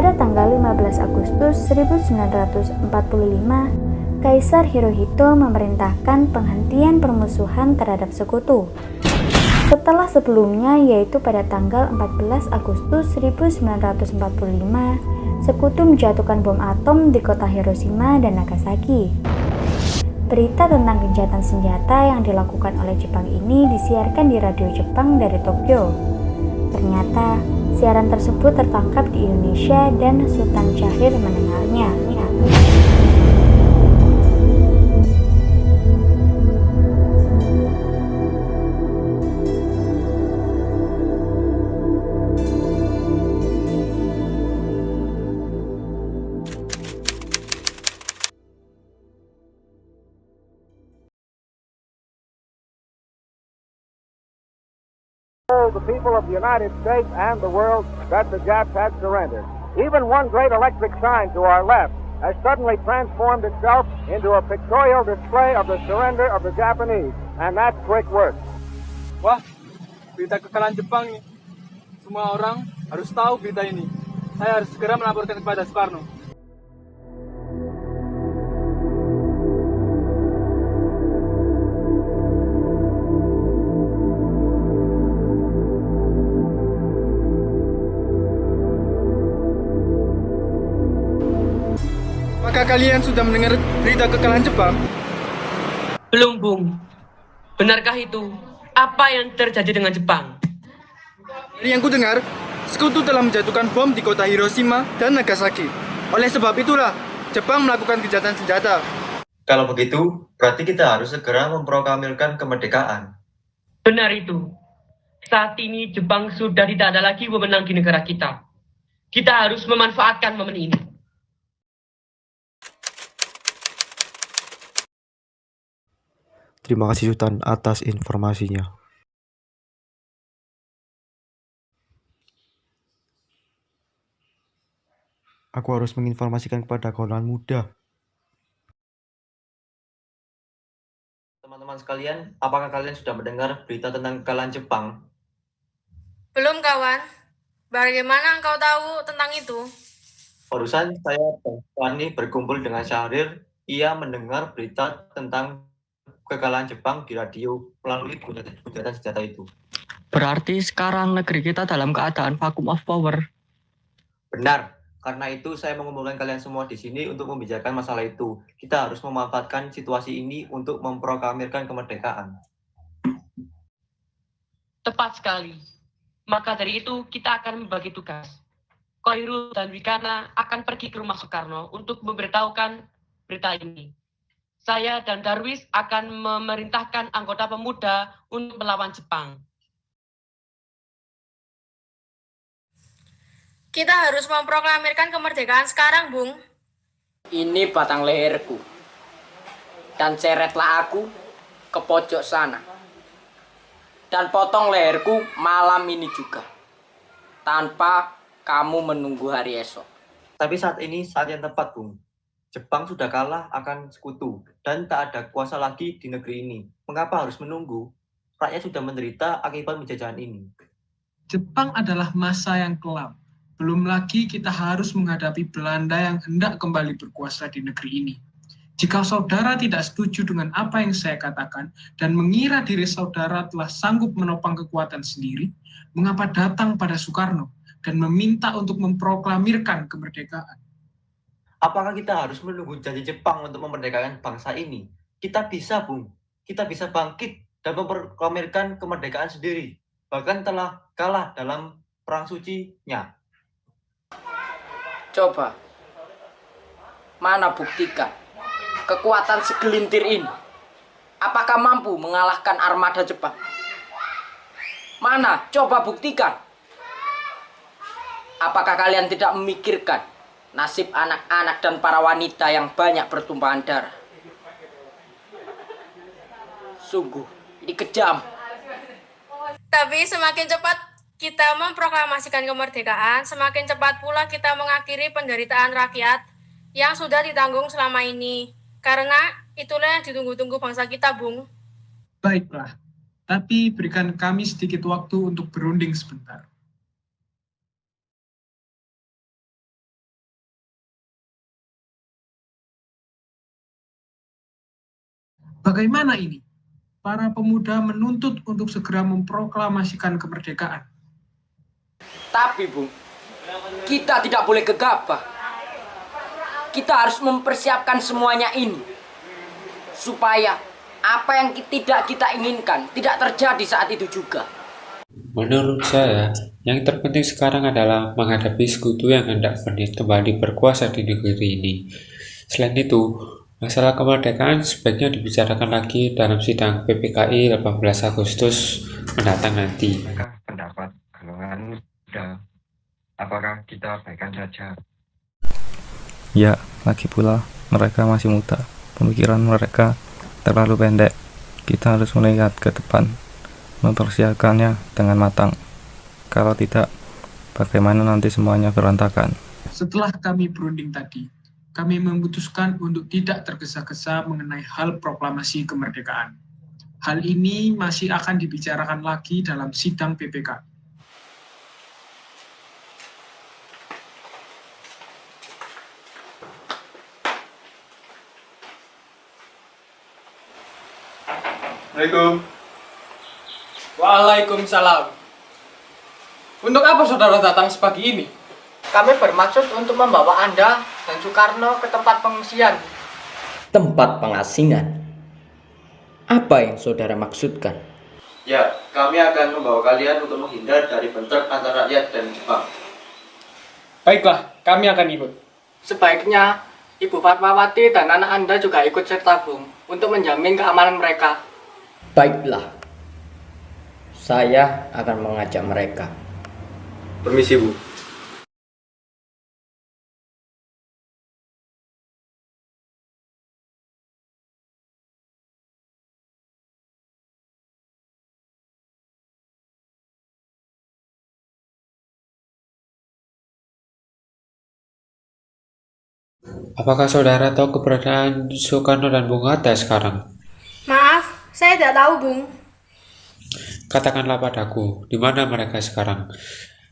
Pada tanggal 15 Agustus 1945, Kaisar Hirohito memerintahkan penghentian permusuhan terhadap sekutu. Setelah sebelumnya, yaitu pada tanggal 14 Agustus 1945, sekutu menjatuhkan bom atom di kota Hiroshima dan Nagasaki. Berita tentang gencatan senjata yang dilakukan oleh Jepang ini disiarkan di radio Jepang dari Tokyo. Ternyata, siaran tersebut tertangkap di Indonesia dan Sultan Syahrir mendengarnya. The people of the United States and the world that the Japs had surrendered. Even one great electric sign to our left has suddenly transformed itself into a pictorial display of the surrender of the Japanese, and that's quick work. Wah, berita kekalahan Jepang nih. Semua orang harus tahu berita ini. Saya harus segera melaporkan kepada Soekarno. Apakah kalian sudah mendengar berita kekalahan Jepang? Belum, Bung. Benarkah itu? Apa yang terjadi dengan Jepang? Dari yang ku dengar, sekutu telah menjatuhkan bom di kota Hiroshima dan Nagasaki. Oleh sebab itulah, Jepang melakukan gencatan senjata. Kalau begitu, berarti kita harus segera memproklamirkan kemerdekaan. Benar itu. Saat ini Jepang sudah tidak ada lagi wewenang di negara kita. Kita harus memanfaatkan momen ini. Terima kasih Sultan atas informasinya. Aku harus menginformasikan kepada kawan muda. Teman-teman sekalian, apakah kalian sudah mendengar berita tentang kekalahan Jepang? Belum, kawan. Bagaimana engkau tahu tentang itu? Barusan saya dan Fani berkumpul dengan Syahrir. Ia mendengar berita tentang kekalahan Jepang di radio melalui gencatan senjata itu. Berarti sekarang negeri kita dalam keadaan vacuum of power. Benar, karena itu saya mengumpulkan kalian semua di sini untuk membicarakan masalah itu. Kita harus memanfaatkan situasi ini untuk memproklamirkan kemerdekaan. Tepat sekali. Maka dari itu kita akan membagi tugas. Koirul dan Wikana akan pergi ke rumah Soekarno untuk memberitahukan berita ini. Saya dan Darwis akan memerintahkan anggota pemuda untuk melawan Jepang. Kita harus memproklamirkan kemerdekaan sekarang, Bung. Ini batang leherku. Dan seretlah aku ke pojok sana. Dan potong leherku malam ini juga. Tanpa kamu menunggu hari esok. Tapi saat ini saat yang tepat, Bung. Jepang sudah kalah akan sekutu dan tak ada kuasa lagi di negeri ini. Mengapa harus menunggu? Rakyat sudah menderita akibat penjajahan ini. Jepang adalah masa yang kelam. Belum lagi kita harus menghadapi Belanda yang hendak kembali berkuasa di negeri ini. Jika saudara tidak setuju dengan apa yang saya katakan dan mengira diri saudara telah sanggup menopang kekuatan sendiri, mengapa datang pada Soekarno dan meminta untuk memproklamirkan kemerdekaan? Apakah kita harus menunggu janji Jepang untuk memerdekakan bangsa ini? Kita bisa, Bung. Kita bisa bangkit dan memproklamirkan kemerdekaan sendiri. Bahkan telah kalah dalam perang sucinya. Coba. Mana buktikan kekuatan segelintir ini? Apakah mampu mengalahkan armada Jepang? Mana? Coba buktikan. Apakah kalian tidak memikirkan nasib anak-anak dan para wanita yang banyak bertumpahan darah? Sungguh, ini kejam. Tapi semakin cepat kita memproklamasikan kemerdekaan, semakin cepat pula kita mengakhiri penderitaan rakyat yang sudah ditanggung selama ini. Karena itulah yang ditunggu-tunggu bangsa kita, Bung. Baiklah, tapi berikan kami sedikit waktu untuk berunding sebentar. Bagaimana ini? Para pemuda menuntut untuk segera memproklamasikan kemerdekaan. Tapi Bung, kita tidak boleh gegabah. Kita harus mempersiapkan semuanya ini supaya apa yang tidak kita inginkan tidak terjadi saat itu juga. Menurut saya, yang terpenting sekarang adalah menghadapi sekutu yang hendak kembali berkuasa di negeri ini. Selain itu, masalah kemerdekaan sebaiknya dibicarakan lagi dalam sidang PPKI 18 Agustus mendatang nanti. Pendapat golongan muda, apakah kita baikkan saja? Ya, lagi pula mereka masih muda. Pemikiran mereka terlalu pendek. Kita harus melihat ke depan, mempersiapkannya dengan matang. Kalau tidak, bagaimana nanti semuanya berantakan? Setelah kami berunding tadi, kami memutuskan untuk tidak tergesa-gesa mengenai hal proklamasi kemerdekaan. Hal ini masih akan dibicarakan lagi dalam sidang PPK. Assalamualaikum. Waalaikumsalam. Untuk apa saudara datang sepagi ini? Kami bermaksud untuk membawa Anda dan Soekarno ke tempat pengungsian. Tempat pengasingan? Apa yang saudara maksudkan? Ya, kami akan membawa kalian untuk menghindar dari bentrok antara rakyat dan Jepang. Baiklah, kami akan ikut. Sebaiknya Ibu Fatmawati dan anak Anda juga ikut serta Bung untuk menjamin keamanan mereka. Baiklah, saya akan mengajak mereka. Permisi, Bu. Apakah saudara tahu keberadaan Soekarno dan Bung Hatta sekarang? Maaf, saya tidak tahu, Bung. Katakanlah padaku, di mana mereka sekarang?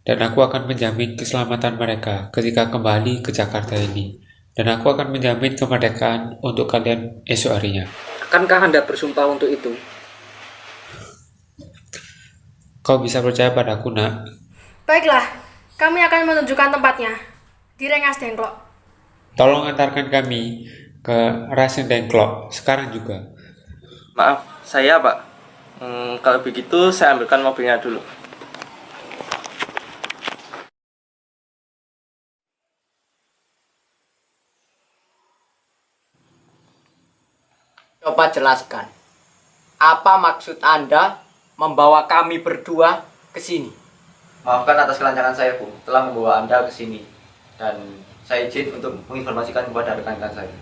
Dan aku akan menjamin keselamatan mereka ketika kembali ke Jakarta ini. Dan aku akan menjamin kemerdekaan untuk kalian esok harinya. Akankah Anda bersumpah untuk itu? Kau bisa percaya padaku, nak. Baiklah, kami akan menunjukkan tempatnya di Rengas Dengklok. Tolong antarkan kami ke Rasen Dengklok sekarang juga. Maaf, saya Pak. Kalau begitu saya ambilkan mobilnya dulu. Coba jelaskan, apa maksud Anda membawa kami berdua ke sini? Maafkan atas kelancaran saya, Bu, telah membawa Anda ke sini. Dan saya izin untuk menginformasikan kepada rekan-rekan saya.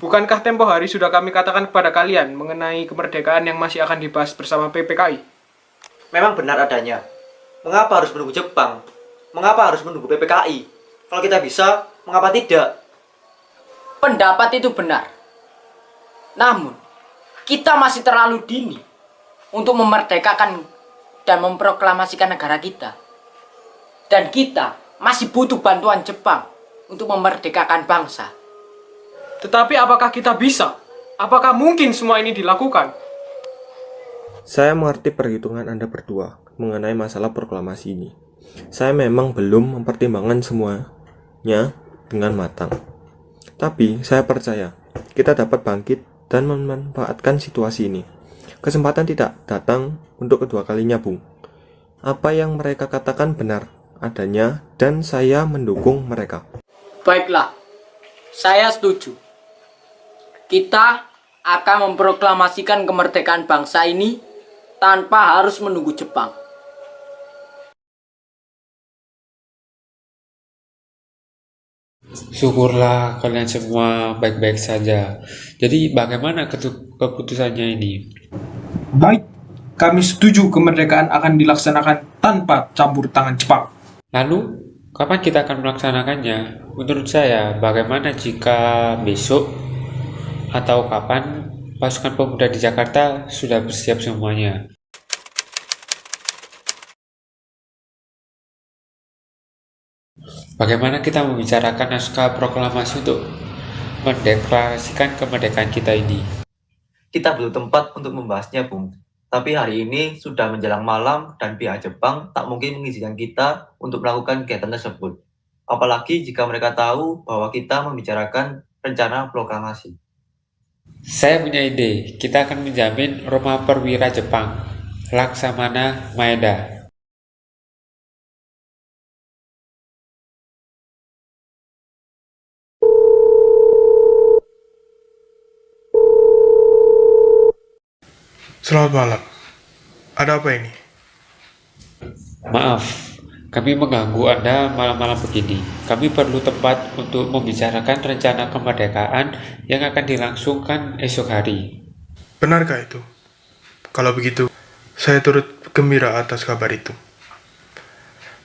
Bukankah tempo hari sudah kami katakan kepada kalian mengenai kemerdekaan yang masih akan dibahas bersama PPKI? Memang benar adanya. Mengapa harus menunggu Jepang? Mengapa harus menunggu PPKI? Kalau kita bisa, mengapa tidak? Pendapat itu benar. Namun, kita masih terlalu dini untuk memerdekakan dan memproklamasikan negara kita. Dan kita masih butuh bantuan Jepang untuk memerdekakan bangsa. Tetapi apakah kita bisa? Apakah mungkin semua ini dilakukan? Saya mengerti perhitungan Anda berdua mengenai masalah proklamasi ini. Saya memang belum mempertimbangkan semuanya dengan matang. Tapi saya percaya kita dapat bangkit dan memanfaatkan situasi ini. Kesempatan tidak datang untuk kedua kalinya, Bung. Apa yang mereka katakan benar adanya dan saya mendukung mereka. Baiklah, saya setuju. Kita akan memproklamasikan kemerdekaan bangsa ini tanpa harus menunggu Jepang. Syukurlah kalian semua baik-baik saja. Jadi bagaimana keputusannya ini? Baik, kami setuju kemerdekaan akan dilaksanakan tanpa campur tangan Jepang. Lalu, kapan kita akan melaksanakannya? Menurut saya, bagaimana jika besok atau kapan pasukan pemuda di Jakarta sudah bersiap semuanya? Bagaimana kita membicarakan naskah proklamasi untuk mendeklarasikan kemerdekaan kita ini. Kita butuh tempat untuk membahasnya, Bung. Tapi hari ini sudah menjelang malam dan pihak Jepang tak mungkin mengizinkan kita untuk melakukan kegiatan tersebut. Apalagi jika mereka tahu bahwa kita membicarakan rencana proklamasi. Saya punya ide, kita akan menjamin Rumah Perwira Jepang, Laksamana Maeda. Selamat malam. Ada apa ini? Maaf, kami mengganggu Anda malam-malam begini. Kami perlu tempat untuk membicarakan rencana kemerdekaan yang akan dilangsungkan esok hari. Benarkah itu? Kalau begitu, saya turut gembira atas kabar itu.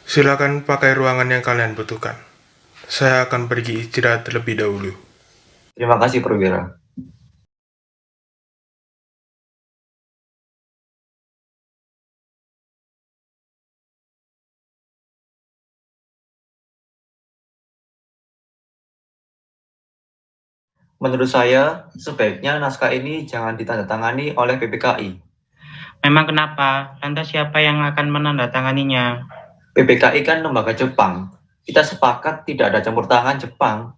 Silakan pakai ruangan yang kalian butuhkan. Saya akan pergi istirahat terlebih dahulu. Terima kasih, Perwira. Menurut saya, sebaiknya naskah ini jangan ditandatangani oleh PPKI. Memang kenapa? Lantas siapa yang akan menandatanganinya? PPKI kan lembaga Jepang. Kita sepakat tidak ada campur tangan Jepang.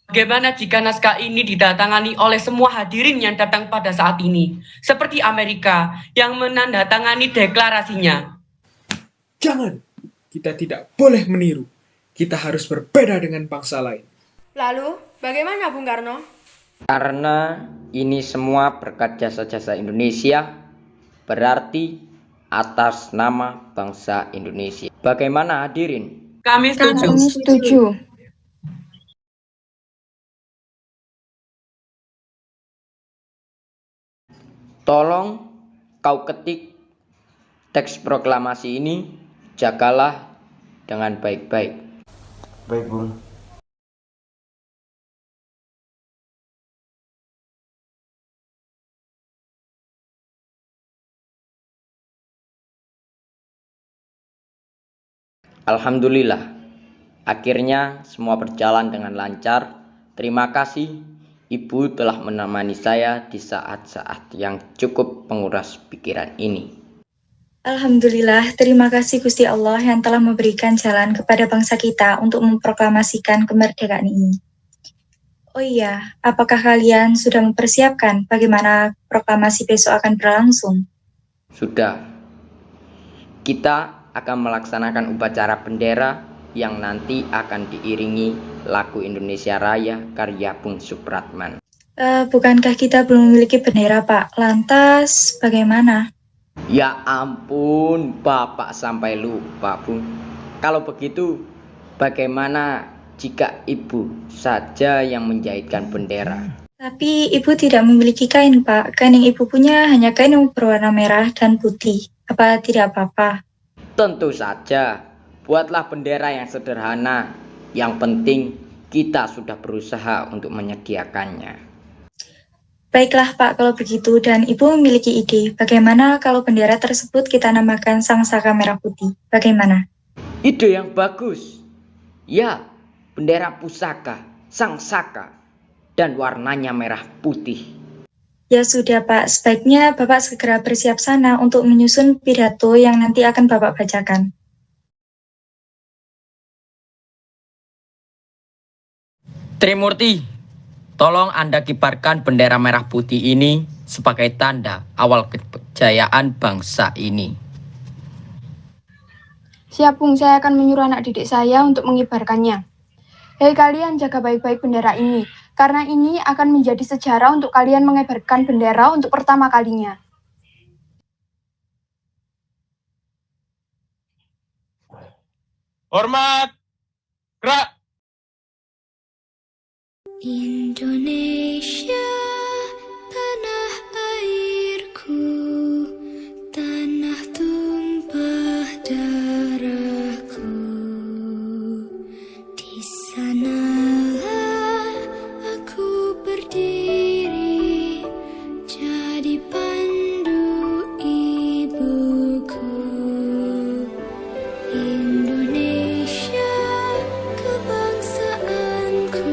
Bagaimana jika naskah ini ditandatangani oleh semua hadirin yang datang pada saat ini? Seperti Amerika yang menandatangani deklarasinya. Jangan, kita tidak boleh meniru. Kita harus berbeda dengan bangsa lain. Lalu, bagaimana Bung Karno? Karena ini semua berkat jasa-jasa Indonesia, berarti atas nama bangsa Indonesia. Bagaimana hadirin? Kami setuju. Kami setuju. Tolong kau ketik teks proklamasi ini, jagalah dengan baik-baik. Baik, Bung. Alhamdulillah, akhirnya semua berjalan dengan lancar. Terima kasih, Ibu telah menemani saya di saat-saat yang cukup menguras pikiran ini. Alhamdulillah, terima kasih Gusti Allah yang telah memberikan jalan kepada bangsa kita untuk memproklamasikan kemerdekaan ini. Oh iya, apakah kalian sudah mempersiapkan bagaimana proklamasi besok akan berlangsung? Sudah, kita akan melaksanakan upacara bendera yang nanti akan diiringi lagu Indonesia Raya karya Bung Supratman. Bukankah kita belum memiliki bendera, Pak? Lantas, bagaimana? Ya ampun, Bapak sampai lupa, Bung. Kalau begitu, bagaimana jika Ibu saja yang menjahitkan bendera? Tapi Ibu tidak memiliki kain, Pak. Kain yang Ibu punya hanya kain yang berwarna merah dan putih. Apa tidak apa-apa? Tentu saja, buatlah bendera yang sederhana. Yang penting kita sudah berusaha untuk menyediakannya. Baiklah Pak, kalau begitu, dan Ibu memiliki ide, bagaimana kalau bendera tersebut kita namakan Sang Saka Merah Putih? Bagaimana? Ide yang bagus. Ya, bendera pusaka, Sang Saka, dan warnanya merah putih. Ya sudah Pak, sebaiknya Bapak segera bersiap sana untuk menyusun pidato yang nanti akan Bapak bacakan. Trimurti, tolong Anda kibarkan bendera merah putih ini sebagai tanda awal kejayaan bangsa ini. Siap Bung, saya akan menyuruh anak didik saya untuk mengibarkannya. Hei kalian, jaga baik-baik bendera ini, karena ini akan menjadi sejarah untuk kalian mengibarkan bendera untuk pertama kalinya. Hormat! Gerak! Indonesia, tanah airku, tanah tumpah darahku. Di sanalah aku berdiri, jadi pandu ibuku. Indonesia, kebangsaanku,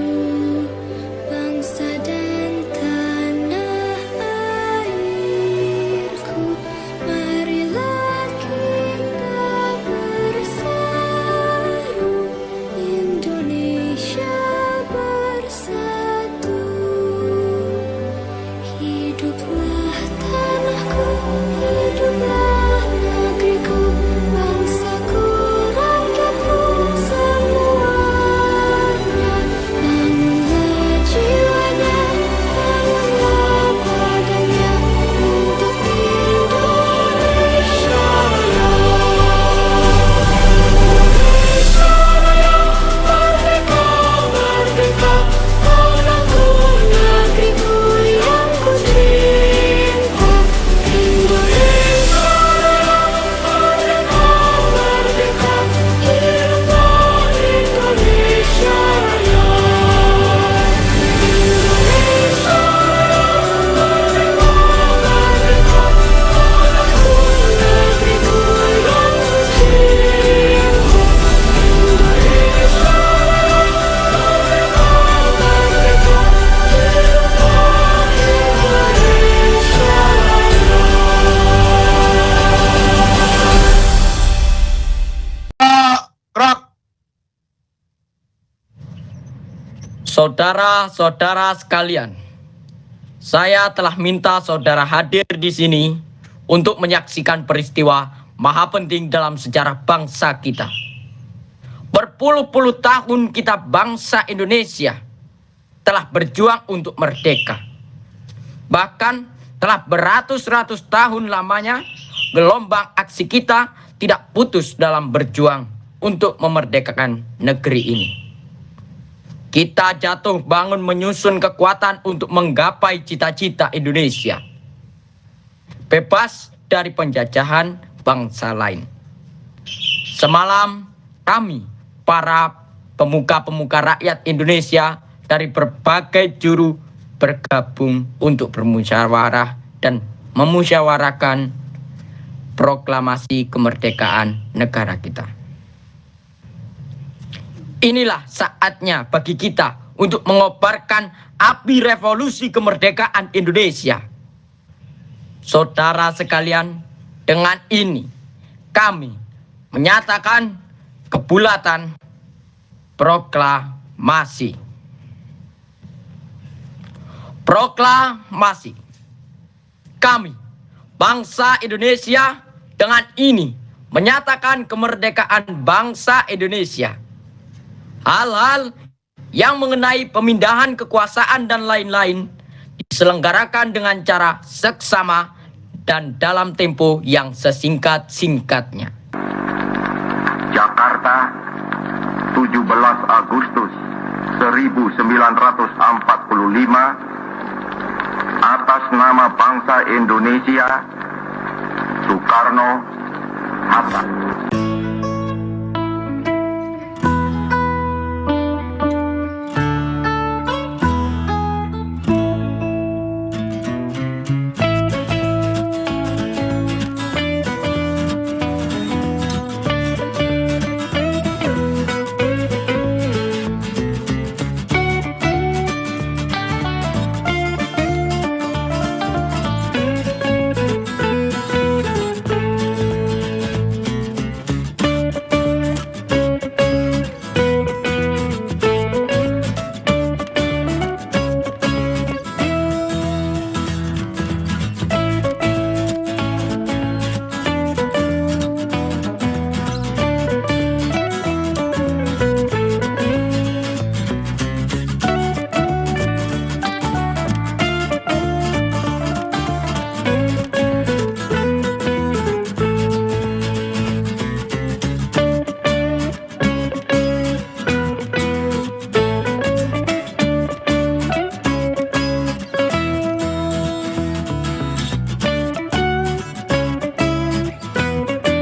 Saudara-saudara sekalian, saya telah minta saudara hadir di sini untuk menyaksikan peristiwa maha penting dalam sejarah bangsa kita. Berpuluh-puluh tahun kita bangsa Indonesia telah berjuang untuk merdeka. Bahkan telah beratus-ratus tahun lamanya gelombang aksi kita tidak putus dalam berjuang untuk memerdekakan negeri ini. Kita jatuh bangun menyusun kekuatan untuk menggapai cita-cita Indonesia. Bebas dari penjajahan bangsa lain. Semalam kami, para pemuka-pemuka rakyat Indonesia dari berbagai juru bergabung untuk bermusyawarah dan memusyawarahkan proklamasi kemerdekaan negara kita. Inilah saatnya bagi kita untuk mengobarkan api revolusi kemerdekaan Indonesia. Saudara sekalian, dengan ini kami menyatakan kebulatan proklamasi. Proklamasi. Kami, bangsa Indonesia, dengan ini menyatakan kemerdekaan bangsa Indonesia. Hal-hal yang mengenai pemindahan kekuasaan dan lain-lain diselenggarakan dengan cara seksama dan dalam tempo yang sesingkat-singkatnya. Jakarta, 17 Agustus 1945, atas nama bangsa Indonesia, Soekarno, Hatta.